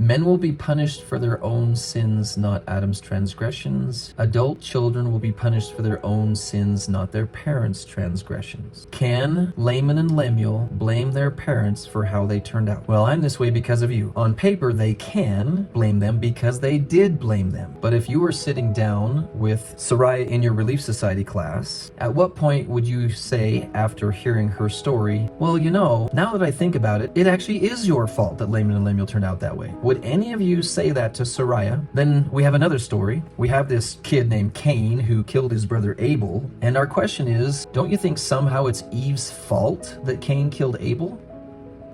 Men will be punished for their own sins, not Adam's transgressions. Adult children will be punished for their own sins, not their parents' transgressions. Can Laman and Lemuel blame their parents for how they turned out? Well, I'm this way because of you. On paper, they can blame them because they did blame them. But if you were sitting down with Sarai in your Relief Society class, at what point would you say, after hearing her story, well, you know, now that I think about it, it actually is your fault that Laman and Lemuel turned out that way? Would any of you say that to Sarai? Then we have another story. We have this kid named Cain who killed his brother Abel. And our question is, don't you think somehow it's Eve's fault that Cain killed Abel?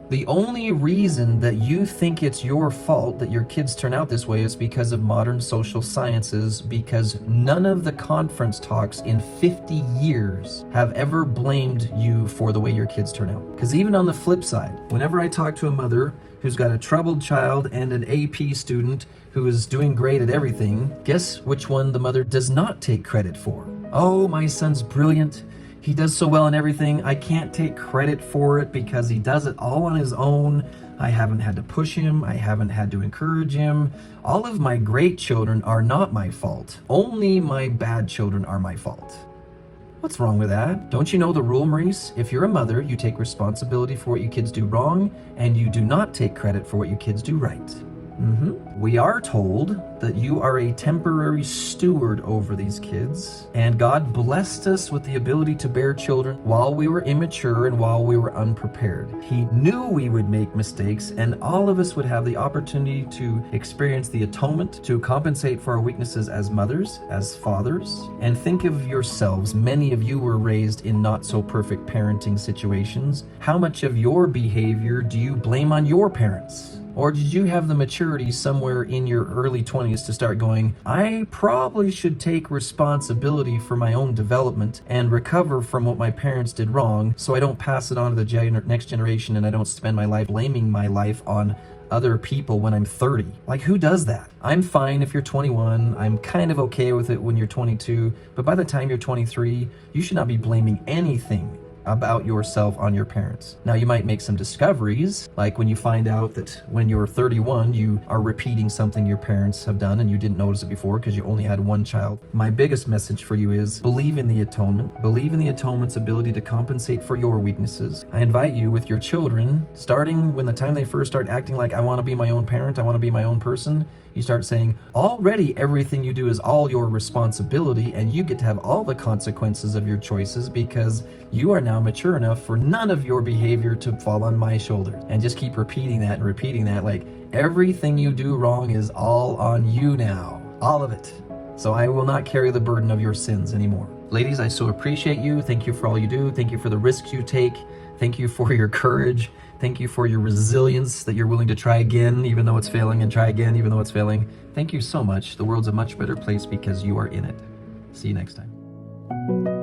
The only reason that you think it's your fault that your kids turn out this way is because of modern social sciences, because none of the conference talks in 50 years have ever blamed you for the way your kids turn out. Because even on the flip side, whenever I talk to a mother who's got a troubled child and an AP student who is doing great at everything, guess which one the mother does not take credit for? Oh, my son's brilliant. He does so well in everything. I can't take credit for it because he does it all on his own. I haven't had to push him. I haven't had to encourage him. All of my great children are not my fault. Only my bad children are my fault. What's wrong with that? Don't you know the rule, Maurice? If you're a mother, you take responsibility for what your kids do wrong, and you do not take credit for what your kids do right. We are told that you are a temporary steward over these kids, and God blessed us with the ability to bear children while we were immature and while we were unprepared. He knew we would make mistakes, and all of us would have the opportunity to experience the atonement, to compensate for our weaknesses as mothers, as fathers. And think of yourselves, many of you were raised in not so perfect parenting situations. How much of your behavior do you blame on your parents? Or did you have the maturity somewhere in your early 20s to start going, I probably should take responsibility for my own development and recover from what my parents did wrong so I don't pass it on to the next generation and I don't spend my life blaming my life on other people when I'm 30. Like, who does that? I'm fine if you're 21. I'm kind of okay with it when you're 22. But by the time you're 23, you should not be blaming anything about yourself on your parents. Now, you might make some discoveries, like when you find out that when you're 31, you are repeating something your parents have done and you didn't notice it before because you only had one child. My biggest message for you is believe in the atonement. Believe in the atonement's ability to compensate for your weaknesses. I invite you with your children, starting when the time they first start acting like, I want to be my own parent, I want to be my own person, you start saying, already everything you do is all your responsibility and you get to have all the consequences of your choices because you are now mature enough for none of your behavior to fall on my shoulder. And just keep repeating that and repeating that, like everything you do wrong is all on you now, all of it. So I will not carry the burden of your sins anymore. Ladies, I so appreciate you. Thank you for all you do. Thank you for the risks you take. Thank you for your courage. Thank you for your resilience that you're willing to try again, even though it's failing, and try again, even though it's failing. Thank you so much. The world's a much better place because you are in it. See you next time.